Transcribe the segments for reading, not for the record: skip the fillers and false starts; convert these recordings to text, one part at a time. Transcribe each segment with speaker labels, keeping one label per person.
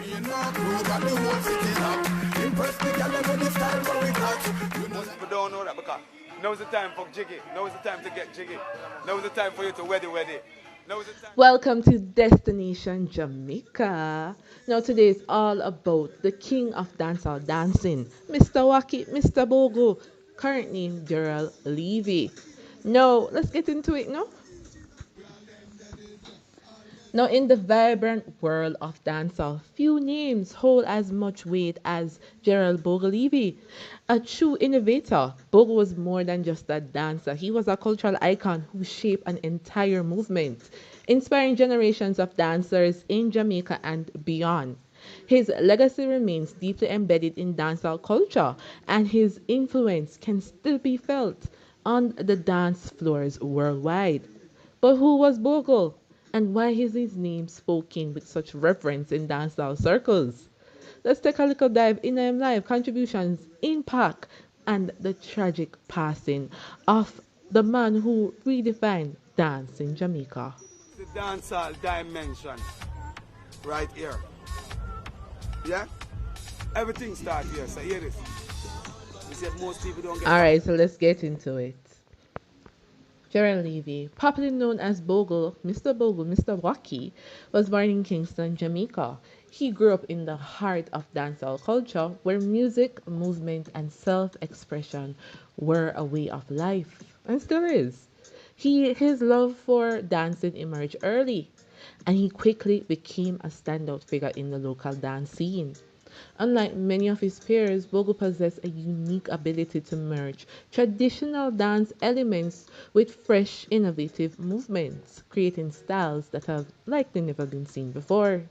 Speaker 1: Most people don't know that because now's the time for jiggy. Now's the time to get jiggy. Now's the time for you to weddy. Now's the time.
Speaker 2: Welcome to Destination Jamaica. Now today is all about the king of dancehall dancing, Mr. Wacky, Mr. Bogle, currently Gerald Levy. Now let's get into it now. Now, in the vibrant world of dancehall, few names hold as much weight as Gerald Bogle Levy. A true innovator, Bogle was more than just a dancer. He was a cultural icon who shaped an entire movement, inspiring generations of dancers in Jamaica and beyond. His legacy remains deeply embedded in dancehall culture, and his influence can still be felt on the dance floors worldwide. But who was Bogle? And why is his name spoken with such reverence in dancehall circles? Let's take a little dive in his life, contributions, impact, and the tragic passing of the man who redefined dance in Jamaica.
Speaker 1: The dancehall dimension right here. Yeah? Everything starts here, so hear this. You said most people don't get
Speaker 2: Alright, so let's get into it. Gerald Levy, popularly known as Bogle, Mr. Wacky, was born in Kingston, Jamaica. He grew up in the heart of dancehall culture, where music, movement, and self-expression were a way of life, and still is. His love for dancing emerged early, and he quickly became a standout figure in the local dance scene. Unlike many of his peers, Bogle possessed a unique ability to merge traditional dance elements with fresh, innovative movements, creating styles that have likely never been seen before.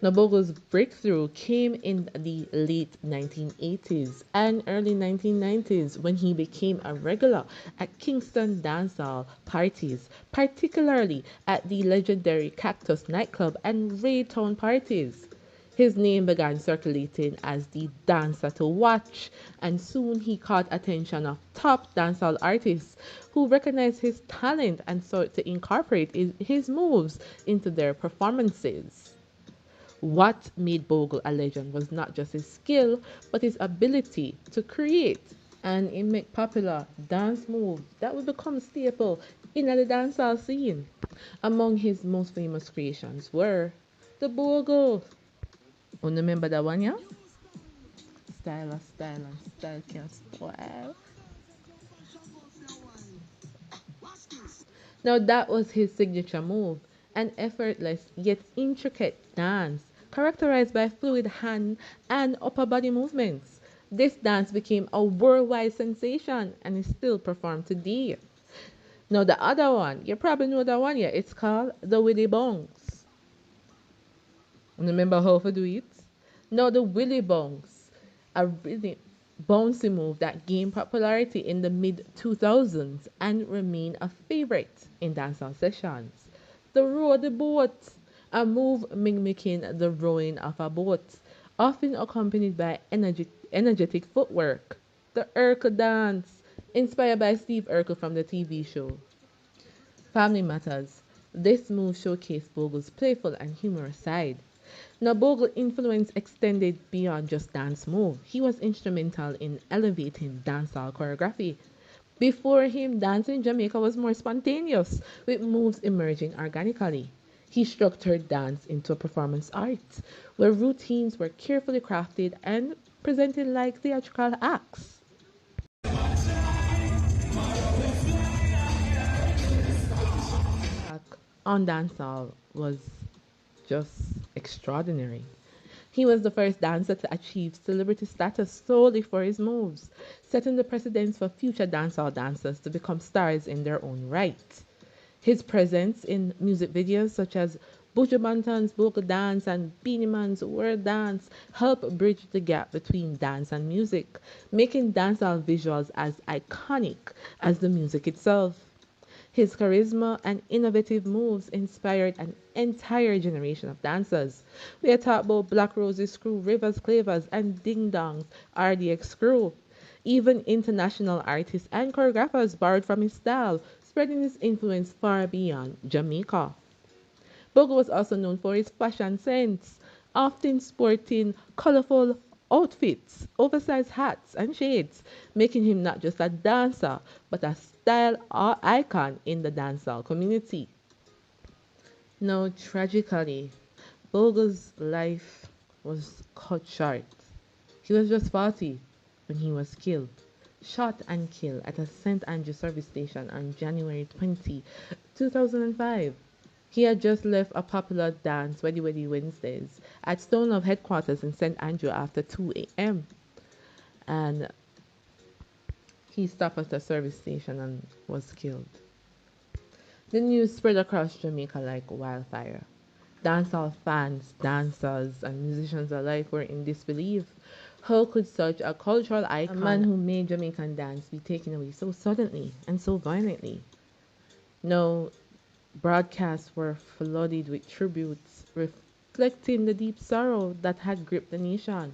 Speaker 2: Now, Bogle's breakthrough came in the late 1980s and early 1990s when he became a regular at Kingston dancehall parties, particularly at the legendary Cactus nightclub and Raytown parties. His name began circulating as the dancer to watch, and soon he caught attention of top dancehall artists who recognized his talent and sought to incorporate his moves into their performances. What made Bogle a legend was not just his skill, but his ability to create and make popular dance moves that would become staple in the dancehall scene. Among his most famous creations were the Bogle. Oh, remember that one, yeah? Style and style can't spoil. Now that was his signature move, an effortless yet intricate dance characterized by fluid hand and upper body movements. This dance became a worldwide sensation and is still performed today. Now the other one, you probably know that one, yeah. It's called the Willie Bounce. Remember how to do it? Now the Willie Bounce, a really bouncy move that gained popularity in the mid 2000s and remained a favorite in dancehall sessions. The row the boat, a move mimicking the rowing of a boat, often accompanied by energetic footwork. The Urkel dance, inspired by Steve Urkel from the TV show Family Matters. This move showcased Bogle's playful and humorous side. Now, Bogle influence extended beyond just dance move. He was instrumental in elevating dancehall choreography. Before him, dancing in Jamaica was more spontaneous, with moves emerging organically. He structured dance into a performance art, where routines were carefully crafted and presented like theatrical acts. On dancehall was just extraordinary. He was the first dancer to achieve celebrity status solely for his moves, setting the precedence for future dancehall dancers to become stars in their own right. His presence in music videos such as Buju Banton's Bogle Dance and Beanie Man's World Dance helped bridge the gap between dance and music, making dancehall visuals as iconic as the music itself. His charisma and innovative moves inspired an entire generation of dancers. We are talking about Black Roses Crew, Rivers Clavers, and Ding Dong's RDX Crew. Even international artists and choreographers borrowed from his style, spreading his influence far beyond Jamaica. Bogle was also known for his fashion sense, often sporting colorful outfits, oversized hats, and shades, making him not just a dancer, but a style icon in the dancehall community. Now, tragically, Bogle's life was cut short. He was just 40 when he was killed, shot and killed at a St. Andrew service station on January 20, 2005. He had just left a popular dance, Weddy Weddy Wednesdays, at Stone Love headquarters in St. Andrew after 2 a.m. And he stopped at a service station and was killed. The news spread across Jamaica like wildfire. Dancehall fans, dancers, and musicians alike were in disbelief. How could such a cultural icon, a man who made Jamaican dance, be taken away so suddenly and so violently? No, broadcasts were flooded with tributes reflecting the deep sorrow that had gripped the nation.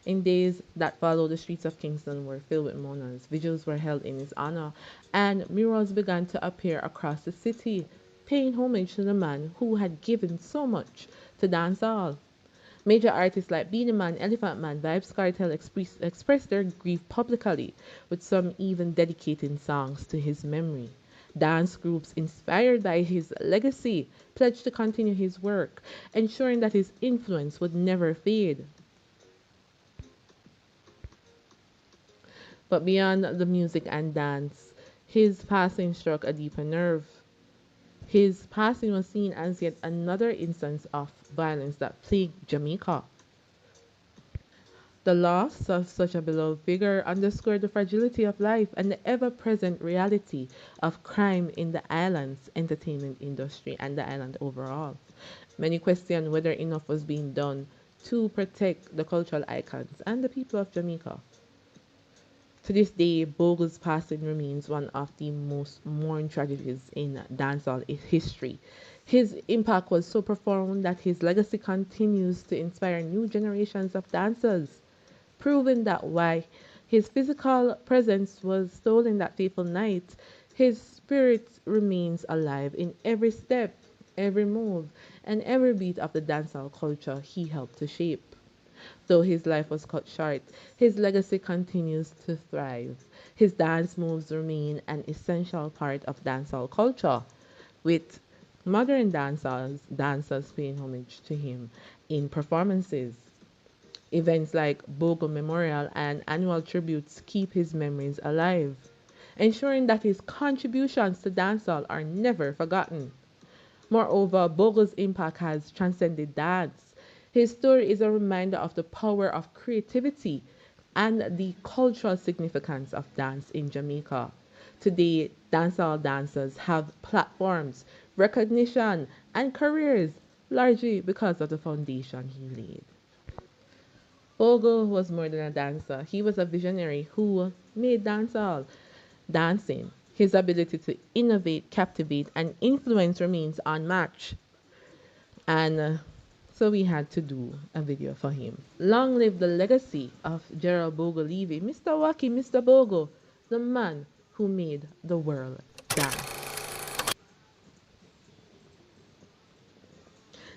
Speaker 2: In days that followed, the streets of Kingston were filled with mourners. Vigils were held in his honor, and murals began to appear across the city, paying homage to the man who had given so much to dancehall. Major artists like Beenie Man, Elephant Man, Vibes Cartel expressed their grief publicly, with some even dedicating songs to his memory. Dance groups inspired by his legacy pledged to continue his work, ensuring that his influence would never fade. But beyond the music and dance, his passing struck a deeper nerve. His passing was seen as yet another instance of violence that plagued Jamaica. The loss of such a beloved figure underscored the fragility of life and the ever present reality of crime in the island's entertainment industry and the island overall. Many question whether enough was being done to protect the cultural icons and the people of Jamaica. To this day, Bogle's passing remains one of the most mourned tragedies in dancehall history. His impact was so profound that his legacy continues to inspire new generations of dancers, proving that while his physical presence was stolen that fateful night, his spirit remains alive in every step, every move, and every beat of the dancehall culture he helped to shape. Though his life was cut short, his legacy continues to thrive. His dance moves remain an essential part of dancehall culture, with modern dancers paying homage to him in performances. Events like Bogle Memorial and annual tributes keep his memories alive, ensuring that his contributions to dancehall are never forgotten. Moreover, Bogle's impact has transcended dance. His story is a reminder of the power of creativity and the cultural significance of dance in Jamaica. Today, dancehall dancers have platforms, recognition, and careers largely because of the foundation he laid. Bogle was more than a dancer. He was a visionary who made dancehall dancing. His ability to innovate, captivate, and influence remains unmatched. And so we had to do a video for him. Long live the legacy of Gerald Bogle Levy, Mr. Wacky, Mr. Bogle, the man who made the world dance.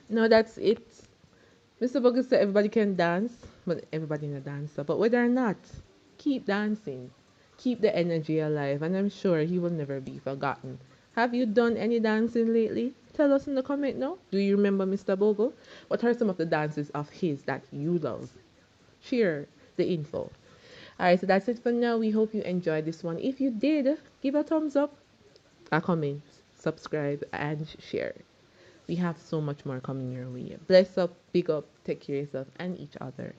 Speaker 2: No, that's it. Mr. Bogle said everybody can dance, but everybody in a dancer. But whether or not, keep dancing. Keep the energy alive, and I'm sure he will never be forgotten. Have you done any dancing lately? Tell us in the comment now. Do you remember Mr. Bogle? What are some of the dances of his that you love? Share the info. Alright, so that's it for now. We hope you enjoyed this one. If you did, give a thumbs up, a comment, subscribe, and share. We have so much more coming your way. Bless up, big up, take care of yourself and each other.